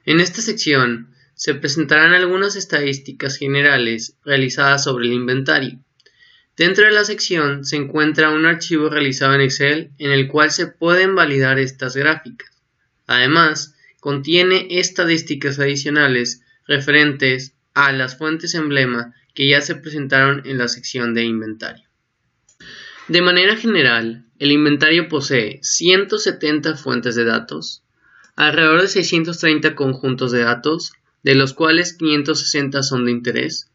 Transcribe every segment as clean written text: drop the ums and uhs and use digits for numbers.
En esta sección se presentarán algunas estadísticas generales realizadas sobre el inventario. Dentro de la sección se encuentra un archivo realizado en Excel en el cual se pueden validar estas gráficas. Además, contiene estadísticas adicionales referentes a las fuentes emblema que ya se presentaron en la sección de inventario. De manera general, el inventario posee 170 fuentes de datos, alrededor de 630 conjuntos de datos, de los cuales 560 son de interés,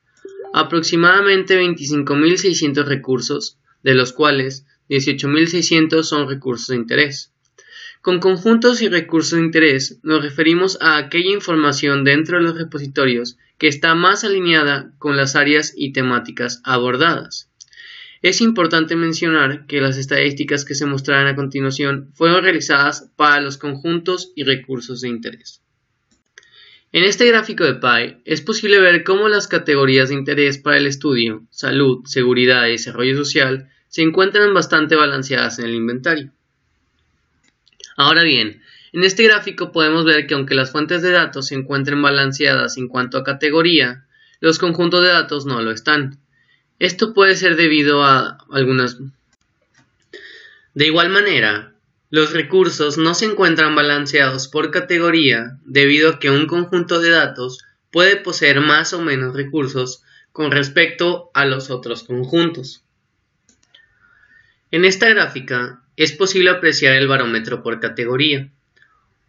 aproximadamente 25.600 recursos, de los cuales 18.600 son recursos de interés. Con conjuntos y recursos de interés nos referimos a aquella información dentro de los repositorios que está más alineada con las áreas y temáticas abordadas. Es importante mencionar que las estadísticas que se mostrarán a continuación fueron realizadas para los conjuntos y recursos de interés. En este gráfico de PI es posible ver cómo las categorías de interés para el estudio, salud, seguridad y desarrollo social se encuentran bastante balanceadas en el inventario. Ahora bien, en este gráfico podemos ver que aunque las fuentes de datos se encuentren balanceadas en cuanto a categoría, los conjuntos de datos no lo están. Esto puede ser debido a algunas. De igual manera, los recursos no se encuentran balanceados por categoría debido a que un conjunto de datos puede poseer más o menos recursos con respecto a los otros conjuntos. En esta gráfica es posible apreciar el barómetro por categoría.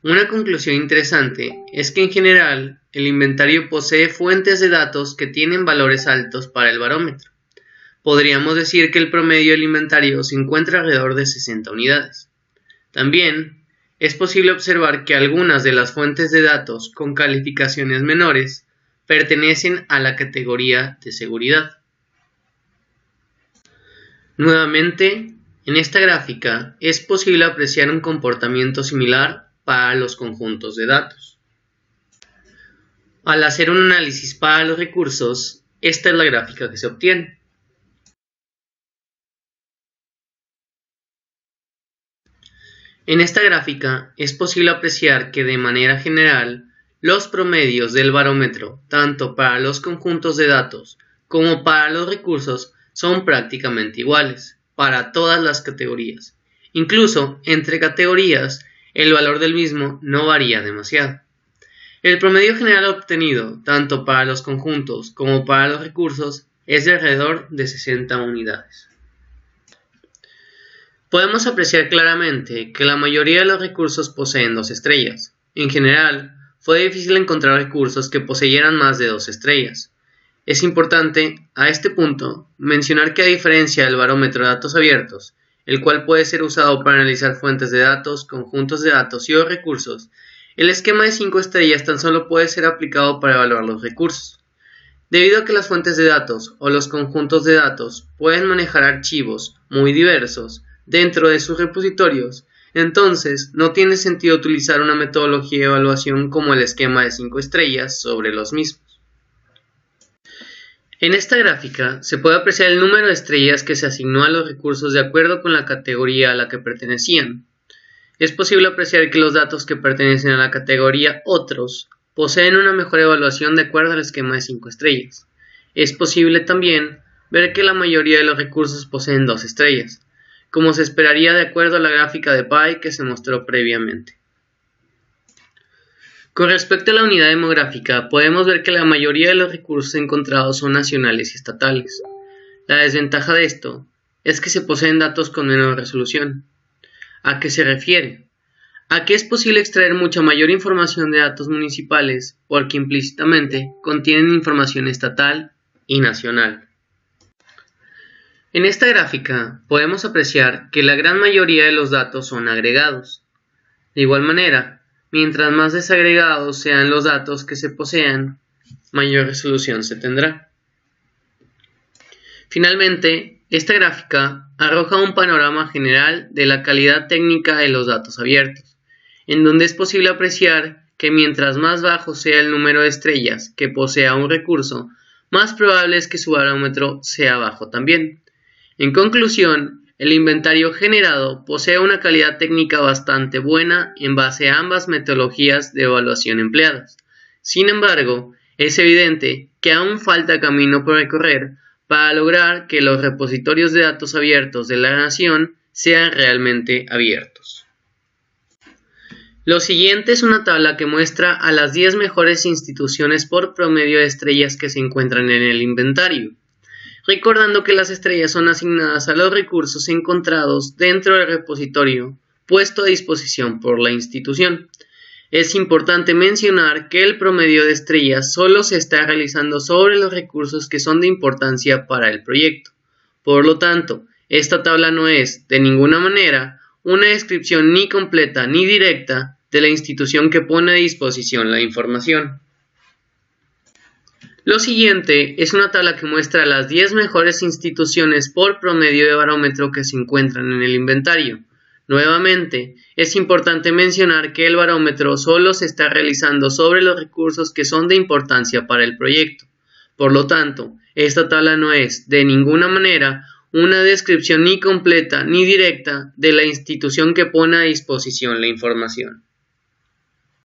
Una conclusión interesante es que en general el inventario posee fuentes de datos que tienen valores altos para el barómetro. Podríamos decir que el promedio del inventario se encuentra alrededor de 60 unidades. También es posible observar que algunas de las fuentes de datos con calificaciones menores pertenecen a la categoría de seguridad. Nuevamente, en esta gráfica es posible apreciar un comportamiento similar para los conjuntos de datos. Al hacer un análisis para los recursos, esta es la gráfica que se obtiene. En esta gráfica es posible apreciar que de manera general los promedios del barómetro, tanto para los conjuntos de datos como para los recursos, son prácticamente iguales para todas las categorías. Incluso entre categorías, el valor del mismo no varía demasiado. El promedio general obtenido, tanto para los conjuntos como para los recursos, es de alrededor de 60 unidades. Podemos apreciar claramente que la mayoría de los recursos poseen 2 estrellas. En general, fue difícil encontrar recursos que poseyeran más de 2 estrellas. Es importante, a este punto, mencionar que a diferencia del barómetro de datos abiertos, el cual puede ser usado para analizar fuentes de datos, conjuntos de datos y o recursos, el esquema de 5 estrellas tan solo puede ser aplicado para evaluar los recursos. Debido a que las fuentes de datos o los conjuntos de datos pueden manejar archivos muy diversos dentro de sus repositorios, entonces no tiene sentido utilizar una metodología de evaluación como el esquema de 5 estrellas sobre los mismos. En esta gráfica se puede apreciar el número de estrellas que se asignó a los recursos de acuerdo con la categoría a la que pertenecían. Es posible apreciar que los datos que pertenecen a la categoría Otros poseen una mejor evaluación de acuerdo al esquema de 5 estrellas. Es posible también ver que la mayoría de los recursos poseen 2 estrellas, como se esperaría de acuerdo a la gráfica de PI que se mostró previamente. Con respecto a la unidad demográfica, podemos ver que la mayoría de los recursos encontrados son nacionales y estatales. La desventaja de esto es que se poseen datos con menor resolución. ¿A qué se refiere? A que es posible extraer mucha mayor información de datos municipales porque implícitamente contienen información estatal y nacional. En esta gráfica podemos apreciar que la gran mayoría de los datos son agregados. De igual manera, mientras más desagregados sean los datos que se posean, mayor resolución se tendrá. Finalmente, esta gráfica arroja un panorama general de la calidad técnica de los datos abiertos, en donde es posible apreciar que mientras más bajo sea el número de estrellas que posea un recurso, más probable es que su barómetro sea bajo también. En conclusión, el inventario generado posee una calidad técnica bastante buena en base a ambas metodologías de evaluación empleadas. Sin embargo, es evidente que aún falta camino por recorrer para lograr que los repositorios de datos abiertos de la nación sean realmente abiertos. Lo siguiente es una tabla que muestra a las 10 mejores instituciones por promedio de estrellas que se encuentran en el inventario, recordando que las estrellas son asignadas a los recursos encontrados dentro del repositorio puesto a disposición por la institución. Es importante mencionar que el promedio de estrellas solo se está realizando sobre los recursos que son de importancia para el proyecto. Por lo tanto, esta tabla no es, de ninguna manera, una descripción ni completa ni directa de la institución que pone a disposición la información. Lo siguiente es una tabla que muestra las 10 mejores instituciones por promedio de barómetro que se encuentran en el inventario. Nuevamente, es importante mencionar que el barómetro solo se está realizando sobre los recursos que son de importancia para el proyecto. Por lo tanto, esta tabla no es, de ninguna manera, una descripción ni completa ni directa de la institución que pone a disposición la información.